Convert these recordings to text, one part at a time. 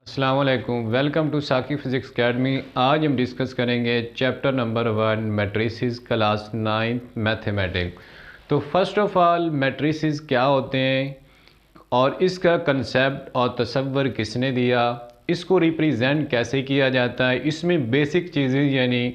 अस्सलाम वालेकुम, welcome to साकी फ़िज़िक्स अकेडमी। आज हम डिस्कस करेंगे chapter number 1 matrices class 9 mathematics. तो फर्स्ट ऑफ़ ऑल मैट्रिसेस क्या होते हैं और इसका कंसेप्ट और तसव्वुर किसने दिया, इसको रिप्रेजेंट कैसे किया जाता है, इसमें बेसिक चीज़ें यानी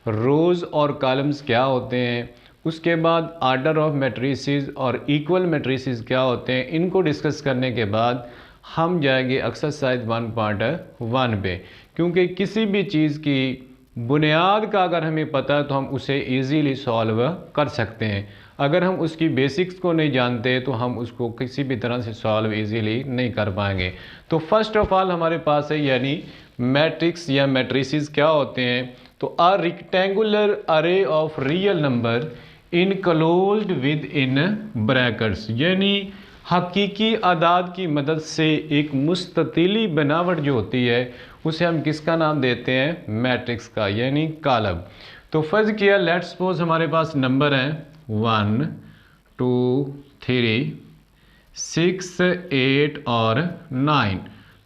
रोज़ और कॉलम्स क्या होते हैं, उसके बाद आर्डर ऑफ मैट्रिसेस और इक्वल मैट्रिसेस क्या होते हैं, इनको डिस्कस करने के बाद हम जाएंगे एक्सरसाइज 1.1 पे। क्योंकि किसी भी चीज़ की बुनियाद का अगर हमें पता है तो हम उसे इजीली सॉल्व कर सकते हैं। अगर हम उसकी बेसिक्स को नहीं जानते तो हम उसको किसी भी तरह से सॉल्व इजीली नहीं कर पाएंगे। तो फर्स्ट ऑफ ऑल हमारे पास है यानी मैट्रिक्स या मैट्रिसेस क्या होते हैं। तो अ रेक्टेंगुलर अरे of real number enclosed with in brackets, यानी हकीकी आदाद की मदद से एक मुस्ततिली बनावट जो होती है उसे हम किसका नाम देते हैं, मैट्रिक्स का, यानी कॉलम। तो फर्ज किया लेट सपोज हमारे पास नंबर हैं 1 2 3 6 8 और 9।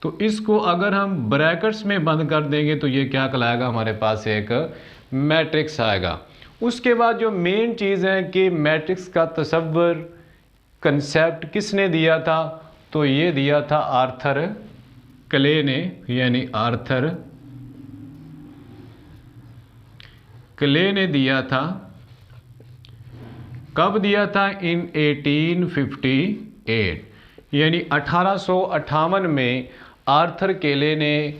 तो इसको अगर हम ब्रैकेट्स में बंद कर देंगे तो ये क्या कहलाएगा, हमारे पास एक मैट्रिक्स आएगा। उसके बाद जो मेन चीज़ है कि मैट्रिक्स का तसव्वुर कंसेप्ट किसने दिया था, तो ये दिया था आर्थर क्ले ने, यानी आर्थर क्ले ने दिया था। कब दिया था, इन 1858, यानी 1858 में आर्थर क्ले ने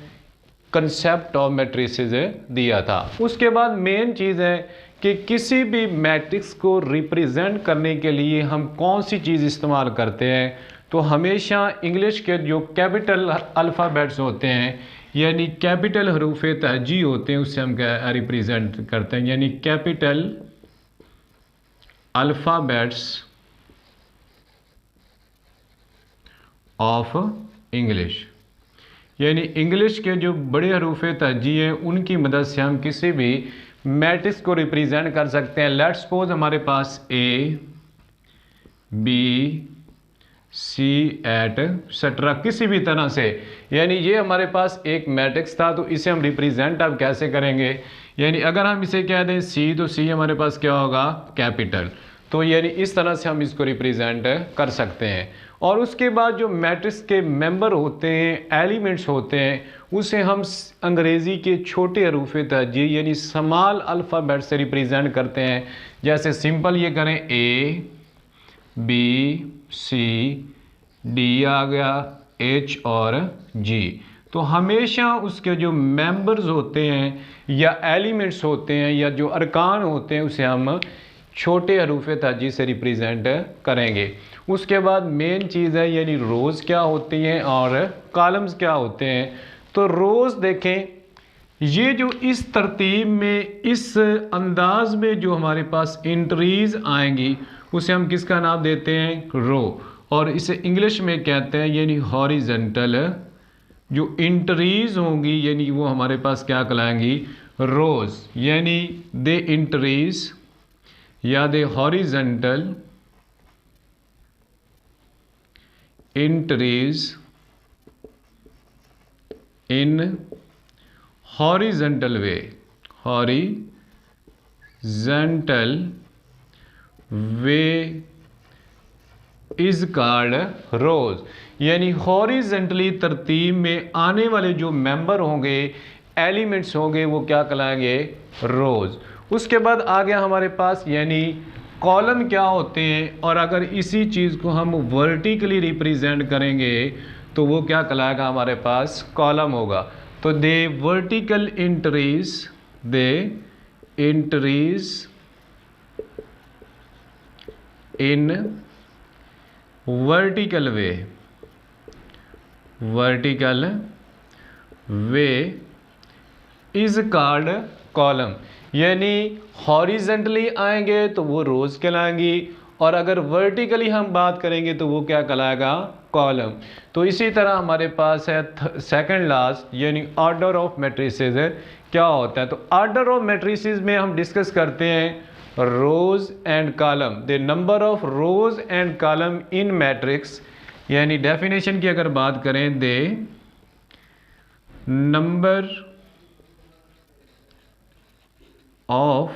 कंसेप्ट ऑफ मैट्रिसेस दिया था। उसके बाद मेन चीज़ है कि किसी भी मैट्रिक्स को रिप्रेजेंट करने के लिए हम कौन सी चीज़ इस्तेमाल करते हैं। तो हमेशा इंग्लिश के जो कैपिटल अल्फ़ाबेट्स होते हैं यानी कैपिटल हरूफ तहजी होते हैं उससे हम रिप्रेजेंट करते हैं, यानी कैपिटल अल्फ़ाबेट्स ऑफ इंग्लिश, यानी इंग्लिश के जो बड़े हरूफ तहजी हैं उनकी मदद से हम किसी भी मैट्रिक्स को रिप्रेजेंट कर सकते हैं। लेट्स सपोज हमारे पास ए बी सी एटसेट्रा किसी भी तरह से, यानी ये हमारे पास एक मैट्रिक्स था। तो इसे हम रिप्रेजेंट अब कैसे करेंगे, यानी अगर हम इसे कह दें सी तो सी हमारे पास क्या होगा, कैपिटल। तो यानी इस तरह से हम इसको रिप्रेजेंट कर सकते हैं। और उसके बाद जो मैट्रिक्स के मेंबर होते हैं, एलिमेंट्स होते हैं, उसे हम अंग्रेज़ी के छोटे हरूफ तहजी यानी स्मॉल अल्फ़ाबेट से रिप्रेजेंट करते हैं। जैसे सिंपल ये करें ए बी सी डी आ गया, एच और जी। तो हमेशा उसके जो मेंबर्स होते हैं या एलिमेंट्स होते हैं या जो अरकान होते हैं उसे हम छोटे हरूफ तहजी से रिप्रेजेंट करेंगे। उसके बाद मेन चीज़ है यानी रोज़ क्या होती हैं और कॉलम्स क्या होते हैं। तो रोज़ देखें, ये जो इस तरतीब में इस अंदाज में जो हमारे पास एंट्रीज आएंगी उसे हम किसका नाम देते हैं, रो। और इसे इंग्लिश में कहते हैं यानी हॉरिजेंटल। जो एंट्रीज होंगी यानी वो हमारे पास क्या कहलाएंगी, रोज़, यानी दे एंट्रीज या they horizontal entries in horizontal way, horizontal way is called rows. यानी हॉरिजेंटली तरतीब में आने वाले जो मेंबर होंगे, एलिमेंट्स होंगे, वो क्या कहलाएंगे, रोज। उसके बाद आ गया हमारे पास यानी कॉलम क्या होते हैं। और अगर इसी चीज़ को हम वर्टिकली रिप्रेजेंट करेंगे तो वो क्या कहलाएगा, हमारे पास कॉलम होगा। तो they vertical entries, they entries in vertical way, vertical way is called column. यानी हॉरिजेंटली आएंगे तो वो रोज कहलाएंगी और अगर वर्टिकली हम बात करेंगे तो वो क्या कहलाएगा, कॉलम। तो इसी तरह हमारे पास है सेकंड लास्ट यानी ऑर्डर ऑफ मैट्रिसेस है, क्या होता है। तो ऑर्डर ऑफ मैट्रिसेस में हम डिस्कस करते हैं rows and column, the number of rows and column in matrix. यानी डेफिनेशन की अगर बात करें, they number of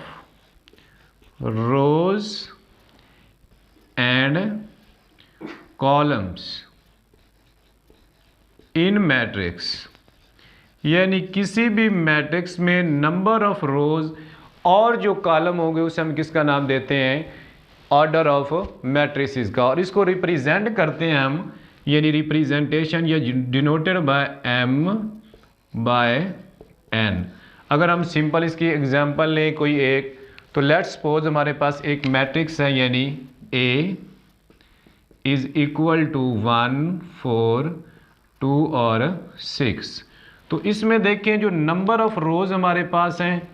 rows and columns in matrix, यानी किसी भी मैट्रिक्स में नंबर ऑफ रोज और जो कॉलम होंगे उसे हम किसका नाम देते हैं, ऑर्डर ऑफ मैट्रिसेस का। और इसको रिप्रेजेंट करते हैं हम, यानी रिप्रेजेंटेशन या denoted by m by n। अगर हम सिंपल इसकी एग्जांपल लें कोई एक, तो लेट्स सपोज हमारे पास एक मैट्रिक्स है, यानी A इज इक्वल टू 1 4 2 और 6। तो इसमें देखें जो नंबर ऑफ रोज हमारे पास हैं,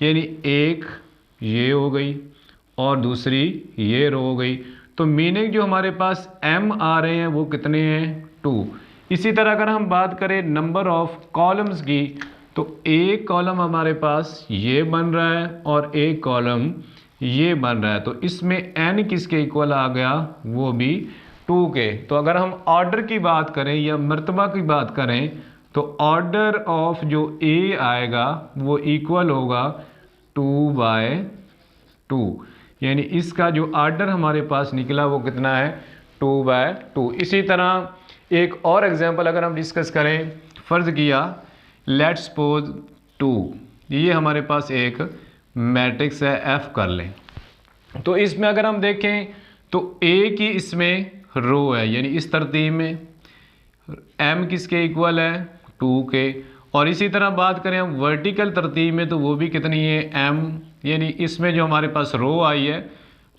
यानी एक ये हो गई और दूसरी ये रो हो गई, तो मीनिंग जो हमारे पास m आ रहे हैं वो कितने हैं, 2। इसी तरह अगर हम बात करें नंबर ऑफ कॉलम्स की, तो एक कॉलम हमारे पास ये बन रहा है और एक कॉलम ये बन रहा है, तो इसमें n किसके इक्वल आ गया, वो भी 2 के। तो अगर हम ऑर्डर की बात करें या मर्तबा की बात करें, तो ऑर्डर ऑफ जो A आएगा वो इक्वल होगा 2/2, यानी इसका जो ऑर्डर हमारे पास निकला वो कितना है, 2/2। इसी तरह एक और एग्जांपल अगर हम डिस्कस करें, फ़र्ज़ किया लेट्स सपोज 2, ये हमारे पास एक मैट्रिक्स है F कर लें। तो इसमें अगर हम देखें तो A की इसमें रो है, यानी इस तरतीब में m किसके इक्वल है, 2 के। और इसी तरह बात करें हम वर्टिकल तरतीब में, तो वो भी कितनी है, m, यानी इसमें जो हमारे पास रो आई है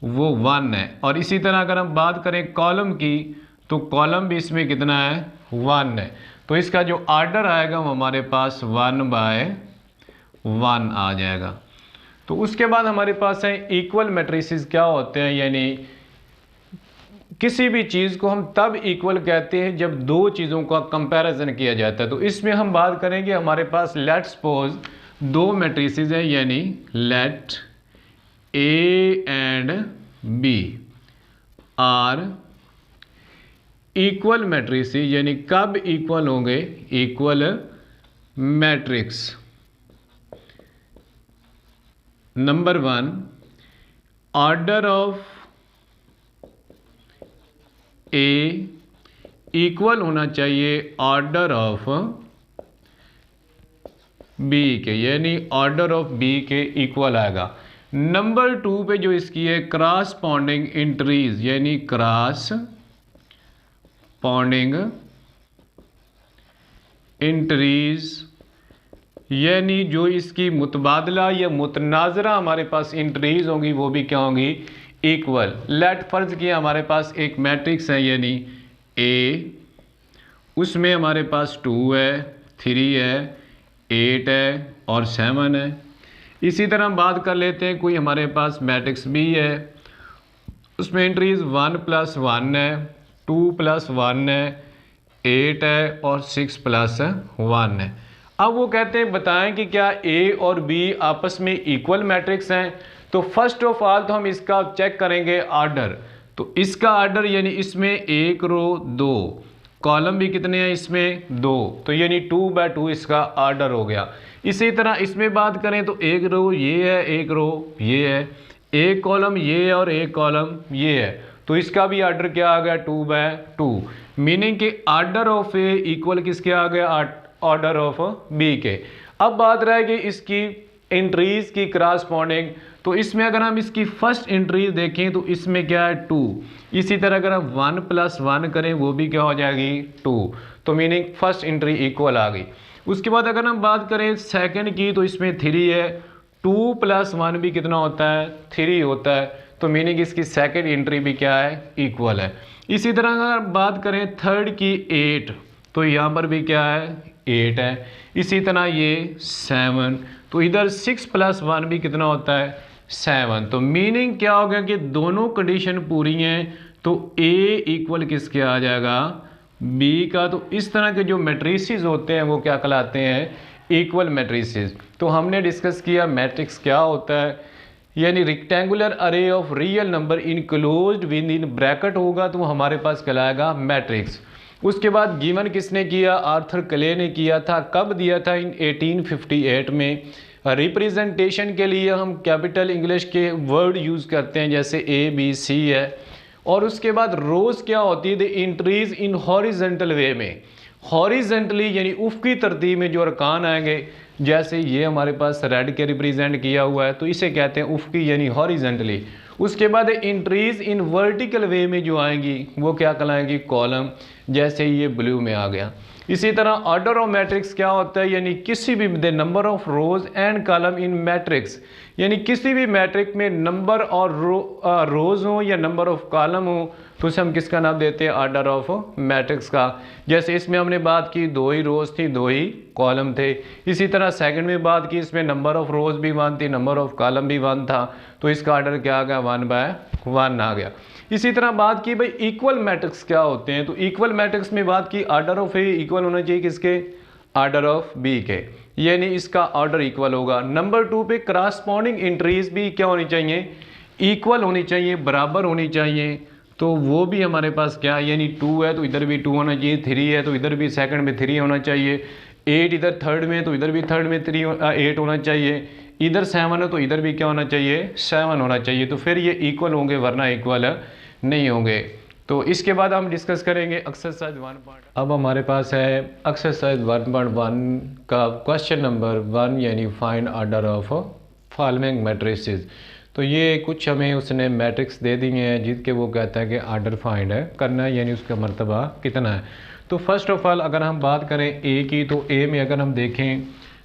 वो 1 है। और इसी तरह अगर हम बात करें कॉलम की, तो कॉलम भी इसमें कितना है, 1 है। तो इसका जो ऑर्डर आएगा वो हमारे पास 1/1 आ जाएगा। तो उसके बाद हमारे पास है इक्वल मैट्रिसेस क्या होते हैं, यानी किसी भी चीज़ को हम तब इक्वल कहते हैं जब दो चीज़ों का कंपैरिजन किया जाता है। तो इसमें हम बात करेंगे हमारे पास लेट्स सपोज दो मैट्रिसेस हैं, यानी let A and B are equal matrices, यानी कब इक्वल होंगे, equal matrix. Number 1, order of A equal होना चाहिए ऑर्डर ऑफ B के, यानी ऑर्डर ऑफ B के इक्वल आएगा। नंबर 2 पे जो इसकी है क्रॉसपॉन्डिंग इंट्रीज, यानी क्रॉसपॉन्डिंग इंट्रीज, यानी जो इसकी मुतबादला या मुतनाजरा हमारे पास इंट्रीज होंगी वो भी क्या होंगी, इक्वल। लेट फर्ज किया हमारे पास एक मैट्रिक्स है, यानी A, उसमें हमारे पास 2 है, 3 है, 8 है और 7 है। इसी तरह हम बात कर लेते हैं कोई हमारे पास मैट्रिक्स B है, उसमें एंट्रीज 1 + 1 है, 2 + 1 है, 8 है और 6 + 1 है। अब वो कहते हैं बताएं कि क्या A और B आपस में इक्वल मैट्रिक्स हैं। तो फर्स्ट ऑफ ऑल तो हम इसका चेक करेंगे ऑर्डर। तो इसका ऑर्डर यानी इसमें एक रो 2, कॉलम भी कितने हैं इसमें 2, तो यानी 2/2 इसका ऑर्डर हो गया। इसी तरह इसमें बात करें तो एक रो ये है, एक रो ये है, एक कॉलम ये है और एक कॉलम ये है, तो इसका भी ऑर्डर क्या आ गया, 2/2। मीनिंग कि ऑर्डर ऑफ ए इक्वल किसके आ गया, ऑर्डर ऑफ बी के। अब बात रहेगी इसकी एंट्रीज की क्रॉसपॉन्डिंग। तो इसमें अगर हम इसकी फर्स्ट एंट्रीज देखें तो इसमें क्या है 2। इसी तरह अगर हम 1 + 1 करें वो भी क्या हो जाएगी 2। तो मीनिंग फर्स्ट एंट्री इक्वल आ गई। उसके बाद अगर हम बात करें सेकंड की तो इसमें 3 है, 2 + 1 भी कितना होता है 3 होता है, तो मीनिंग इसकी सेकंड एंट्री भी क्या है इक्वल है। इसी तरह अगर बात करें थर्ड की 8, तो यहाँ पर भी क्या है 8 है। इसी तरह ये 7, तो इधर 6 + 1 भी कितना होता है 7। तो मीनिंग क्या हो गया कि दोनों कंडीशन पूरी हैं, तो A इक्वल किसके आ जाएगा B का। तो इस तरह के जो मैट्रिसेस होते हैं वो क्या कहलाते हैं इक्वल मैट्रिसेस। तो हमने डिस्कस किया मैट्रिक्स क्या होता है, यानी रेक्टेंगुलर अरे of real number enclosed with in bracket होगा तो हमारे पास कहलाएगा मैट्रिक्स। उसके बाद गिवन किसने किया, आर्थर क्ले ने किया था। कब दिया था, इन 1858 में। रिप्रेजेंटेशन के लिए हम कैपिटल इंग्लिश के वर्ड यूज़ करते हैं, जैसे ABC है। और उसके बाद रोज़ क्या होती है, द इंट्रीज इन हॉरिजेंटल वे में, हॉरिजेंटली यानी उफ़क़ी तरतीब में जो अरकान आएंगे, जैसे ये हमारे पास रेड के रिप्रेजेंट किया हुआ है तो इसे कहते हैं उफ़क़ी यानी हॉरिजेंटली। उसके बाद इंट्रीज इन वर्टिकल वे में जो आएंगी वो क्या कहलाएंगी, कॉलम, जैसे ये ब्लू में आ गया। इसी तरह ऑर्डर ऑफ मैट्रिक्स क्या होता है, यानी किसी भी the number of rows and column in matrix, यानी किसी भी मैट्रिक में नंबर और रोज हो या नंबर ऑफ कॉलम हो तो उसे हम किसका नाम देते हैं, ऑर्डर ऑफ मैट्रिक्स का। जैसे इसमें हमने बात की 2 ही रोज थी 2 ही कॉलम थे। इसी तरह सेकंड में बात की, इसमें नंबर ऑफ रोज भी 1 थी, नंबर ऑफ कॉलम भी 1 था, तो इसका ऑर्डर क्या आ गया, 1/1 आ गया। इसी तरह बात की भाई इक्वल मैट्रिक्स क्या होते हैं, तो इक्वल मैट्रिक्स में बात की ऑर्डर ऑफ ए इक्वल होना चाहिए किसके, ऑर्डर ऑफ बी के, यानी इसका ऑर्डर इक्वल होगा। नंबर 2 पे करस्पॉन्डिंग एंट्रीज भी क्या होनी चाहिए, इक्वल होनी चाहिए, बराबर होनी चाहिए। तो वो भी हमारे पास क्या, यानी 2 है तो इधर भी 2 होना चाहिए, 3 है तो इधर भी सेकंड में 3 होना चाहिए, 8 इधर थर्ड में तो इधर भी थर्ड में 8 होना चाहिए, इधर 7 है तो इधर भी क्या होना चाहिए, 7 होना चाहिए। तो फिर ये इक्वल होंगे, वरना इक्वल नहीं होंगे। तो इसके बाद हम डिस्कस करेंगे एक्सरसाइज 1. अब हमारे पास है एक्सरसाइज 1.1 का क्वेश्चन नंबर 1, यानी find order of following matrices. तो ये कुछ हमें उसने मैट्रिक्स दे दिए हैं जिसके वो कहता है कि ऑर्डर फाइंड है करना है, यानी उसका मर्तबा कितना है। तो फर्स्ट ऑफ ऑल अगर हम बात करें ए की, तो ए में अगर हम देखें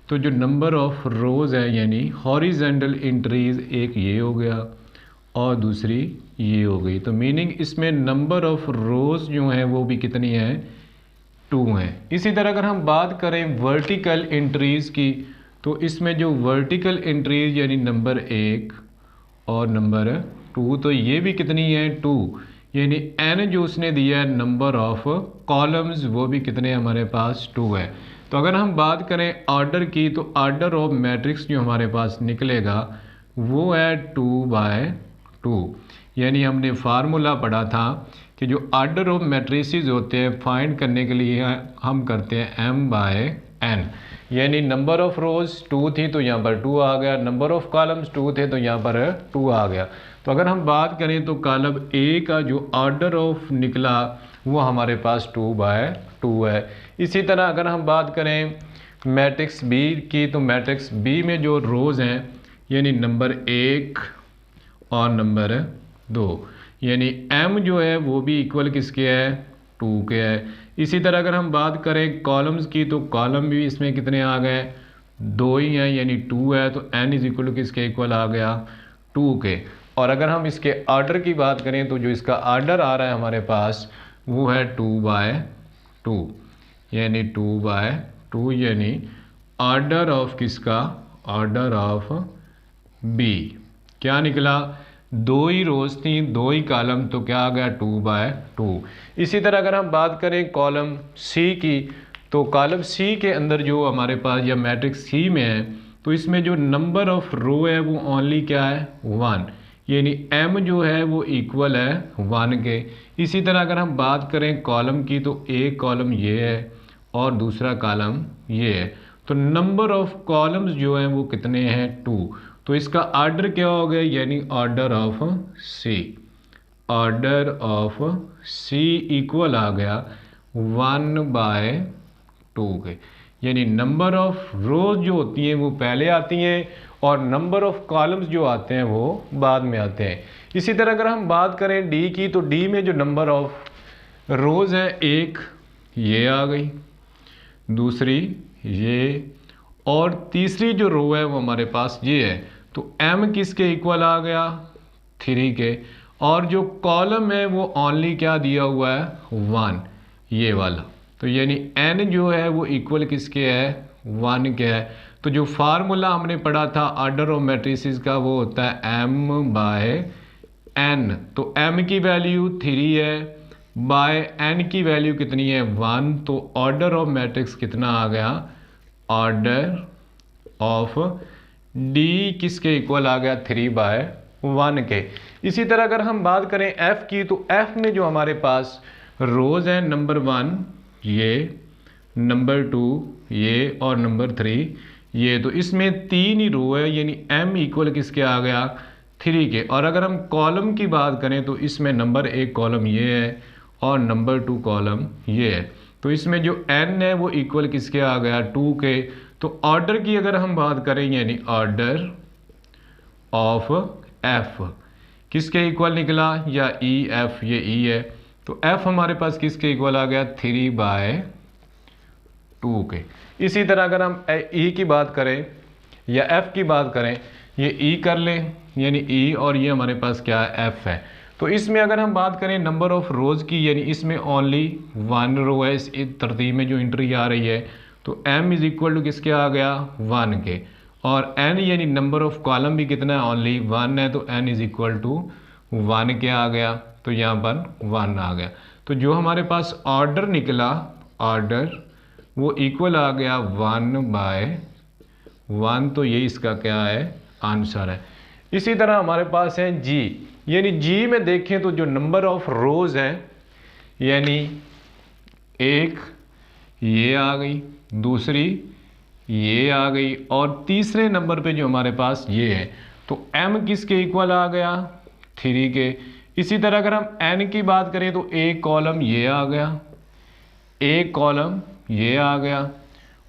तो जो नंबर ऑफ रोज़ है यानी हॉरिजेंटल इंट्रीज, एक ये हो गया और दूसरी ये हो गई। तो मीनिंग इसमें नंबर ऑफ रोज़ जो हैं वो भी कितनी है, 2 हैं। इसी तरह अगर हम बात करें वर्टिकल इंट्रीज की, तो इसमें जो वर्टिकल इंट्रीज यानी नंबर 1 और नंबर 2, तो ये भी कितनी है, 2, यानी n जो उसने दिया है नंबर ऑफ कॉलम्स वो भी कितने हमारे पास 2 है। तो अगर हम बात करें ऑर्डर की, तो ऑर्डर ऑफ मैट्रिक्स जो हमारे पास निकलेगा वो है 2/2, यानी हमने फार्मूला पढ़ा था कि जो ऑर्डर ऑफ मैट्रिसेस होते हैं फाइंड करने के लिए हम करते हैं m/n, यानी नंबर ऑफ रोज़ 2 थी तो यहाँ पर 2 आ गया, नंबर ऑफ कॉलम्स 2 थे तो यहाँ पर 2 आ गया। तो अगर हम बात करें तो कॉलम ए का जो ऑर्डर ऑफ निकला वो हमारे पास 2/2 है। इसी तरह अगर हम बात करें मैट्रिक्स बी की, तो मैट्रिक्स बी में जो रोज़ हैं यानी नंबर 1 और नंबर 2, यानी m जो है वो भी इक्वल किसके है, 2 के है। इसी तरह अगर हम बात करें कॉलम्स की, तो कॉलम भी इसमें कितने आ गए, 2 ही हैं, यानी 2 है, तो n इज इक्वल किसके इक्वल आ गया, 2 के। और अगर हम इसके ऑर्डर की बात करें तो जो इसका ऑर्डर आ रहा है हमारे पास वो है 2/2, यानी 2/2, यानी ऑर्डर ऑफ किसका, ऑर्डर ऑफ बी क्या निकला, 2 ही रोज़ थी 2 ही कॉलम, तो क्या आ गया 2/2। इसी तरह अगर हम बात करें कॉलम सी की, तो कॉलम सी के अंदर जो हमारे पास या मैट्रिक्स सी में है, तो इसमें जो नंबर ऑफ रो है वो ओनली क्या है, 1, यानी m जो है वो इक्वल है 1 के। इसी तरह अगर हम बात करें कॉलम की, तो एक कॉलम ये है और दूसरा कॉलम ये है, तो नंबर ऑफ कॉलम्स जो हैं वो कितने हैं, 2। तो इसका ऑर्डर क्या हो गया, यानी order of C, order of C equal आ गया 1/2 के, यानी नंबर ऑफ रोज जो होती हैं वो पहले आती हैं और नंबर ऑफ कॉलम्स जो आते हैं वो बाद में आते हैं। इसी तरह अगर हम बात करें डी की, तो डी में जो नंबर ऑफ रोज हैं, एक ये आ गई, दूसरी ये, और तीसरी जो रो है वो हमारे पास ये है। तो m किसके इक्वल आ गया, 3 के, और जो कॉलम है वो ओनली क्या दिया हुआ है, 1, ये वाला। तो यानी n जो है वो इक्वल किसके है, 1 के है। तो जो फार्मूला हमने पढ़ा था ऑर्डर ऑफ मैट्रिसेस का वो होता है m/n। तो m की वैल्यू 3 है, बाय n की वैल्यू कितनी है, 1। तो ऑर्डर ऑफ मैट्रिक्स कितना आ गया, ऑर्डर ऑफ डी किसके इक्वल आ गया, 3/1 के। इसी तरह अगर हम बात करें f की, तो f में जो हमारे पास रोज़ हैं नंबर 1 ये, नंबर 2 ये और नंबर 3 ये। तो इसमें 3 ही रो है, यानी m इक्वल किसके आ गया 3 के। और अगर हम कॉलम की बात करें तो इसमें नंबर 1 कॉलम ये है और नंबर 2 कॉलम ये है। तो इसमें जो n है वो इक्वल किसके आ गया 2 के। तो ऑर्डर की अगर हम बात करें यानी ऑर्डर ऑफ f किसके इक्वल निकला, या ई एफ, ये ई है। तो f हमारे पास किसके इक्वल आ गया 3/2 के। इसी तरह अगर हम e की बात करें या f की बात करें, ये e कर लें यानी e, और ये हमारे पास क्या है f है। तो इसमें अगर हम बात करें नंबर ऑफ रोज़ की, यानी इसमें ओनली 1 रो है इस तरतीब में जो एंट्री आ रही है। तो m इज़ इक्वल टू किसके आ गया 1 के, और n यानी नंबर ऑफ कॉलम भी कितना है ओनली 1 है। तो n इज़ इक्वल टू 1 के आ गया, तो यहाँ पर 1 आ गया। तो जो हमारे पास ऑर्डर निकला, ऑर्डर वो इक्वल आ गया 1/1। तो ये इसका क्या है आंसर है। इसी तरह हमारे पास है जी, यानी जी में देखें तो जो नंबर ऑफ रोज़ हैं, यानी एक ये आ गई, दूसरी ये आ गई, और तीसरे नंबर पे जो हमारे पास ये है। तो m किसके इक्वल आ गया 3 के। इसी तरह अगर हम n की बात करें तो एक कॉलम ये आ गया, एक कॉलम ये आ गया,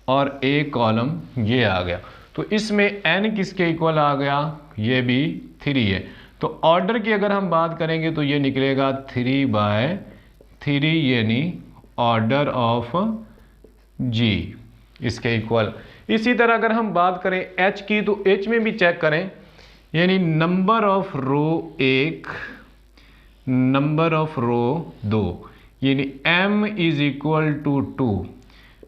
और एक कॉलम ये आ गया। तो इसमें n किसके इक्वल आ गया, ये भी 3 है। तो ऑर्डर की अगर हम बात करेंगे तो ये निकलेगा 3/3, यानी ऑर्डर ऑफ जी इसके इक्वल। इसी तरह अगर हम बात करें h की, तो h में भी चेक करें, यानी number of row 1, number of row 2, यानी m is equal to 2,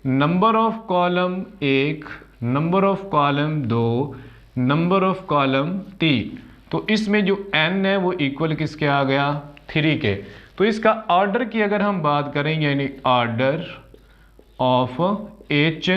number of column 1, number of column 2, number of column 3। तो इसमें जो n है वो इक्वल किसके आ गया 3 के। तो इसका ऑर्डर की अगर हम बात करें, यानी ऑर्डर ऑफ h,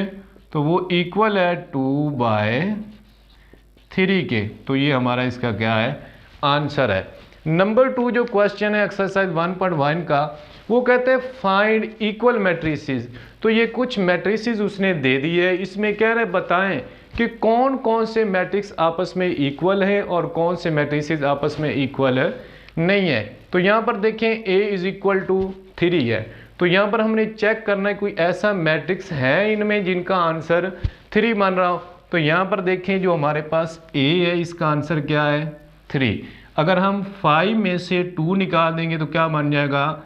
तो वो इक्वल है 2/3 के। तो ये हमारा इसका क्या है आंसर है। नंबर 2 जो क्वेश्चन है एक्सरसाइज 1.1 का, वो कहते हैं फाइंड इक्वल मैट्रिसेस। तो ये कुछ मैट्रिसेस उसने दे दी है, इसमें कह रहे बताएं कि कौन कौन से मैट्रिक्स आपस में इक्वल है और कौन से मैट्रिसेस आपस में इक्वल नहीं है। तो यहाँ पर देखें a इज इक्वल टू 3 है। तो यहाँ पर हमने चेक करना है कोई ऐसा मैट्रिक्स है इनमें जिनका आंसर 3 बन रहा हो। तो यहाँ पर देखें जो हमारे पास a है, इसका आंसर क्या है 3। अगर हम 5 में से 2 निकाल देंगे तो क्या बन जाएगा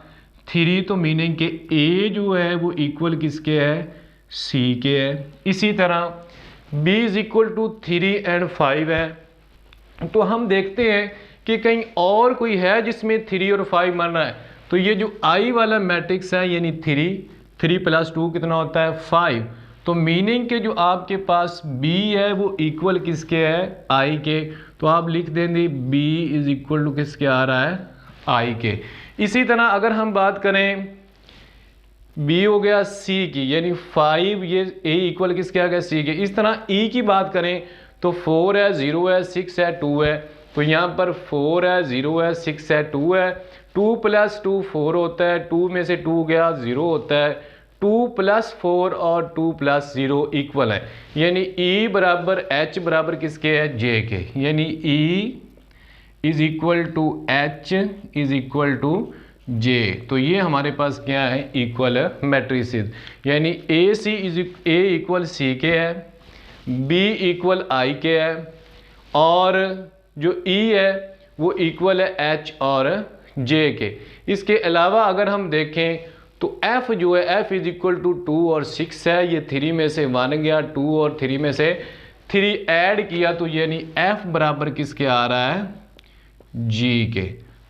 3। तो मीनिंग के a जो है वो इक्वल किसके है c के है। इसी तरह b is equal to 3 and 5 है। तो हम देखते हैं कि कहीं और कोई है जिसमें 3 और 5 बन रहा है। तो ये जो i वाला मैट्रिक्स है, यानी 3 + 2 कितना होता है 5। तो मीनिंग के जो आपके पास b है वो इक्वल किसके है i के। तो आप लिख देंगे b इज इक्वल टू किसके आ रहा है i के। इसी तरह अगर हम बात करें b हो गया c की, यानी 5, ये a इक्वल किसके आ गया c के। इस तरह e की बात करें तो 4 है, 0 है, 6 है, 2 है। तो यहाँ पर 4 है, 0 है, 6 है, 2 है। 2 + 2 4 होता है, 2 में से 2 गया 0 होता है। 2 + 4 और 2 + 0 इक्वल है, यानी E बराबर H बराबर किसके है J के, यानी E is equal to H is equal to J। तो ये हमारे पास क्या है इक्वल मैट्रिसेस, यानी A इक्वल C के है, B इक्वल I के है, और जो E है वो इक्वल है H और J के। इसके अलावा अगर हम देखें तो F जो है F इज इक्वल टू 2 और 6 है। ये 3 में से 1 गया, 2 और 3 में से 3 ऐड किया, तो यानी F बराबर किसके आ रहा है G के।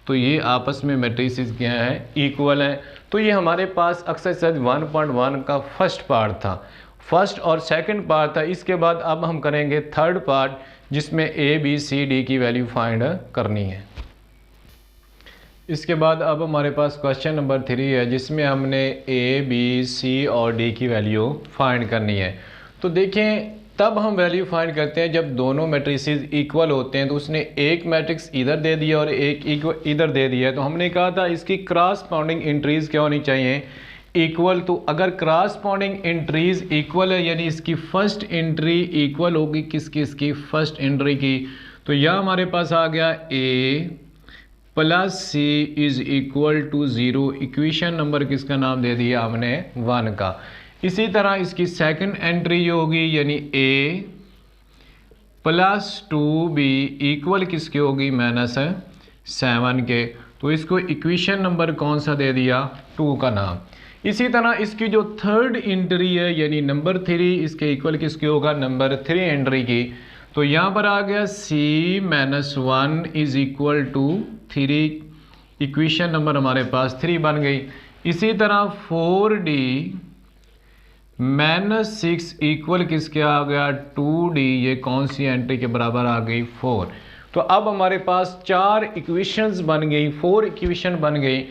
तो ये आपस में मैट्रिसेस क्या है इक्वल हैं। तो ये हमारे पास एक्सरसाइज 1.1 का फर्स्ट पार्ट था, फर्स्ट और सेकंड पार्ट था। इसके बाद अब हम करेंगे थर्ड पार्ट, जिसमें A B C D की वैल्यू फाइंड करनी है। इसके बाद अब हमारे पास क्वेश्चन नंबर 3 है, जिसमें हमने A B C और D की वैल्यू फाइंड करनी है। तो देखें तब हम वैल्यू फाइंड करते हैं जब दोनों मैट्रिसेस इक्वल होते हैं। तो उसने एक मैट्रिक्स इधर दे दिया और एक इधर दे दिया है, तो हमने कहा था इसकी क्रॉसपोंडिंग एंट्रीज क्या होनी चाहिए, इक्वल। तो अगर क्रॉसपोंडिंग एंट्रीज इक्वल है यानी इसकी फर्स्ट एंट्री इक्वल होगी किसकी, इसकी फर्स्ट एंट्री की। तो यह हमारे पास आ गया a plus c is equal to 0। Equation number किसका नाम दे दिया हमने, 1 का। इसी तरह इसकी सेकंड एंट्री जो होगी यानी a प्लस 2b इक्वल किसके होगी, -7 के। तो इसको इक्वेशन नंबर कौन सा दे दिया, 2 का नाम। इसी तरह इसकी जो थर्ड एंट्री है यानी नंबर 3, इसके इक्वल किसके होगा, नंबर 3 एंट्री की। तो यहाँ पर आ गया c-1 is equal to 3। Equation number हमारे पास 3 बन गई। इसी तरह 4d -6 इक्वल किसके आ गया, 2d। ये कौन सी एंट्री के बराबर आ गई, 4। तो अब हमारे पास 4 इक्वेशंस बन गई, 4 इक्वेशन बन गई।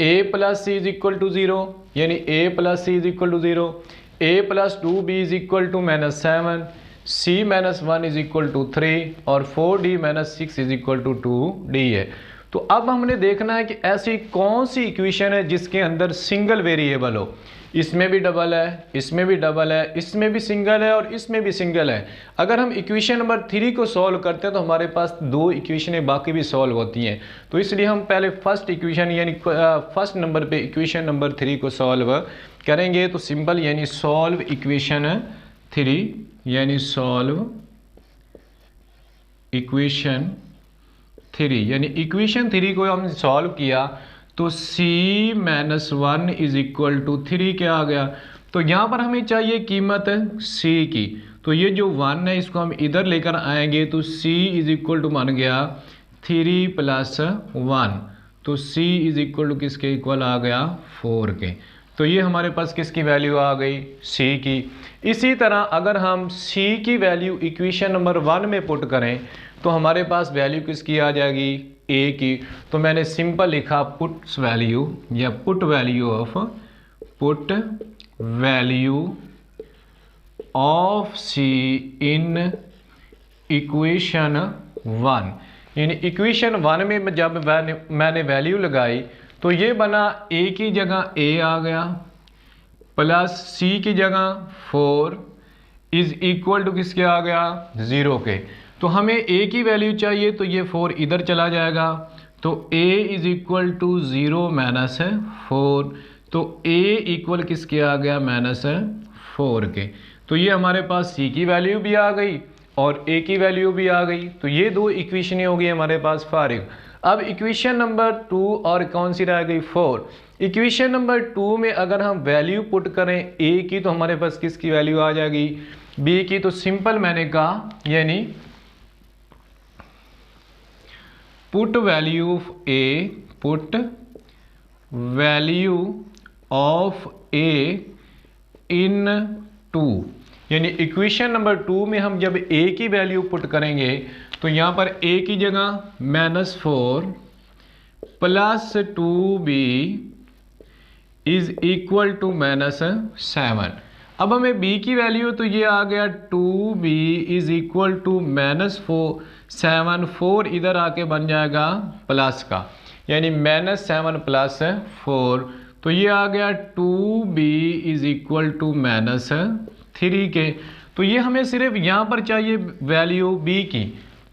a plus c is equal to 0 यानी a plus c is equal to 0, a plus 2b is equal to -7, c-1 is equal to 3 और 4d -6 is equal to 2d है। तो अब हमने देखना है कि ऐसी कौन सी इक्वेशन है जिसके अंदर सिंगल वेरिएबल हो। इसमें भी डबल है, इसमें भी डबल है, इसमें भी सिंगल है और इसमें भी सिंगल है। अगर हम इक्वेशन नंबर 3 को सॉल्व करते हैं तो हमारे पास 2 इक्वेशनें बाकी भी सॉल्व होती हैं। तो इसलिए हम पहले फर्स्ट इक्वेशन यानी फर्स्ट नंबर पे इक्वेशन नंबर 3 को सॉल्व करेंगे। तो सिंपल यानी सॉल्व इक्वेशन 3 यानी सॉल्व इक्वेशन 3 यानी इक्वेशन 3 को हमने सॉल्व किया तो c-1 इज इक्वल टू 3 क्या आ गया। तो यहाँ पर हमें चाहिए कीमत c की। तो ये जो 1 है इसको हम इधर लेकर आएंगे तो c इज इक्वल टू बन गया 3 प्लस 1। तो c इज इक्वल टू किसके इक्वल आ गया, 4 के। तो ये हमारे पास किसकी वैल्यू आ गई, c की। इसी तरह अगर हम c की वैल्यू इक्वेशन नंबर 1 में पुट करें तो हमारे पास वैल्यू किसकी आ जाएगी, a की। तो मैंने सिंपल लिखा पुट्स वैल्यू या put value of c in equation 1। यानी इक्वेशन 1 में जब मैंने वैल्यू लगाई तो ये बना a की जगह a आ गया प्लस c की जगह 4 इज इक्वल टू किसके आ गया, 0 के। तो हमें a की वैल्यू चाहिए तो ये 4 इधर चला जाएगा तो a इज इक्वल टू 0 -4। तो a इक्वल किसके आ गया, -4 के। तो ये हमारे पास c की वैल्यू भी आ गई और a की वैल्यू भी आ गई। तो ये 2 इक्वेशनें हो गई हमारे पास फारिग। अब इक्वेशन नंबर 2 और कौन सी रह गई, 4। इक्वेशन नंबर 2 में अगर हम वैल्यू पुट करें a की तो हमारे पास किसकी वैल्यू आ जाएगी, b की। तो सिंपल मैंने कहा यानी पुट वैल्यू ऑफ a इन 2 यानी इक्वेशन नंबर 2 में हम जब a की वैल्यू पुट करेंगे तो यहाँ पर a की जगह -4 plus 2b is equal to -7। अब हमें b की वैल्यू तो ये आ गया 2b इज इक्वल टू -7। 4 इधर आके बन जाएगा प्लस का यानी -7 प्लस 4। तो ये आ गया 2b इज इक्वल टू -3 के। तो ये हमें सिर्फ यहाँ पर चाहिए वैल्यू b की।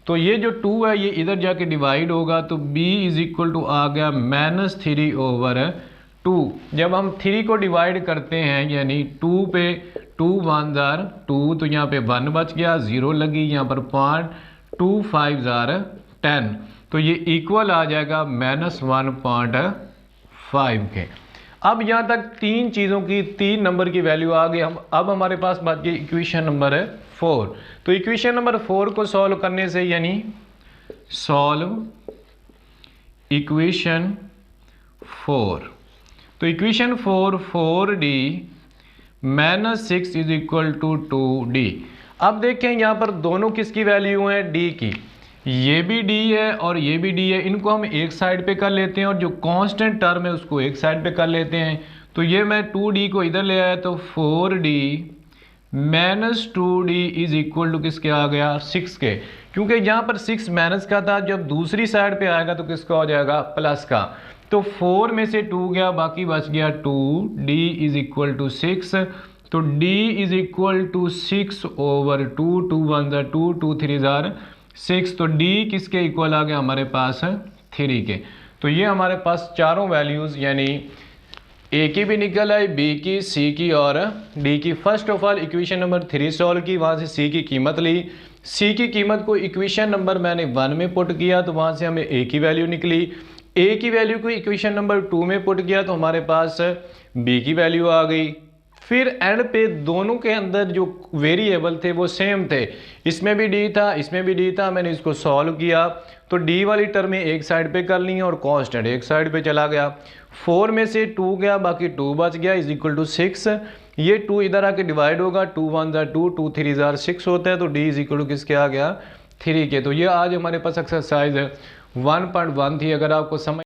तो ये जो 2 है ये इधर जाके डिवाइड होगा तो b इज इक्वल टू आ गया -3/2। जब हम 3 को डिवाइड करते हैं यानी 2 पे 2 1 जार 2 तो यहाँ पे 1 बच गया, 0 लगी यहाँ पर 2 5 जार 10। तो ये इक्वल आ जाएगा -1.5 के। अब यहाँ तक 3 चीज़ों की 3 नंबर की वैल्यू आ गई। अब हमारे पास बच गई इक्वेशन नंबर 4। तो इक्वेशन नंबर 4 को सॉल्व करने से यानी सॉल्व इक्वेशन 4। तो equation 4d -6 is equal to 2d। अब देखें यहाँ पर दोनों किसकी वैल्यू है, d की। ये भी d है और ये भी d है। इनको हम एक साइड पे कर लेते हैं और जो कांस्टेंट टर्म है उसको एक साइड पे कर लेते हैं। तो ये मैं 2d को इधर ले आया तो 4d -2d is equal to किसके आ गया 6 के, क्योंकि यहाँ पर 6 माइनस का था, जब दूसरी साइड पे आएगा तो किसका हो जाएगा प्लस का। तो 4 में से 2 गया, बाकी बच गया 2, d इज इक्वल टू 6। तो d is equal to 6 over 2, 2 1 ज़ा 2, 2 3 ज़ार 6। तो d किसके इक्वल आ गया हमारे पास 3 के। तो ये हमारे पास चारों वैल्यूज़ यानी ए की भी निकल आई, बी की, सी की और डी की। First of all equation number 3 solve की, वहाँ से सी की कीमत ली। सी की कीमत को इक्वेशन नंबर मैंने 1 में पुट किया तो वहाँ से हमें ए की वैल्यू निकली। ए की वैल्यू को इक्वेशन नंबर 2 में पुट किया तो हमारे पास बी की वैल्यू आ गई। फिर एंड पे दोनों के अंदर जो वेरिएबल थे वो सेम थे, इसमें भी डी था, इसमें भी डी था। मैंने इसको सॉल्व किया तो डी वाली टर्म एक साइड पे कर ली और कांस्टेंट एक साइड पे चला गया। 4 में से 2 गया, बाकी 2 बच गया, इज इक्वल टू 6। ये 2 इधर आके डिवाइड होगा, 2 1 ज़ा 2, 2 3 ज़ा 6 होता है। तो डी इज इक्वल टू किसके आ गया 3 के। तो ये आज हमारे पास एक्सरसाइज 1.1 थी। अगर आपको समझ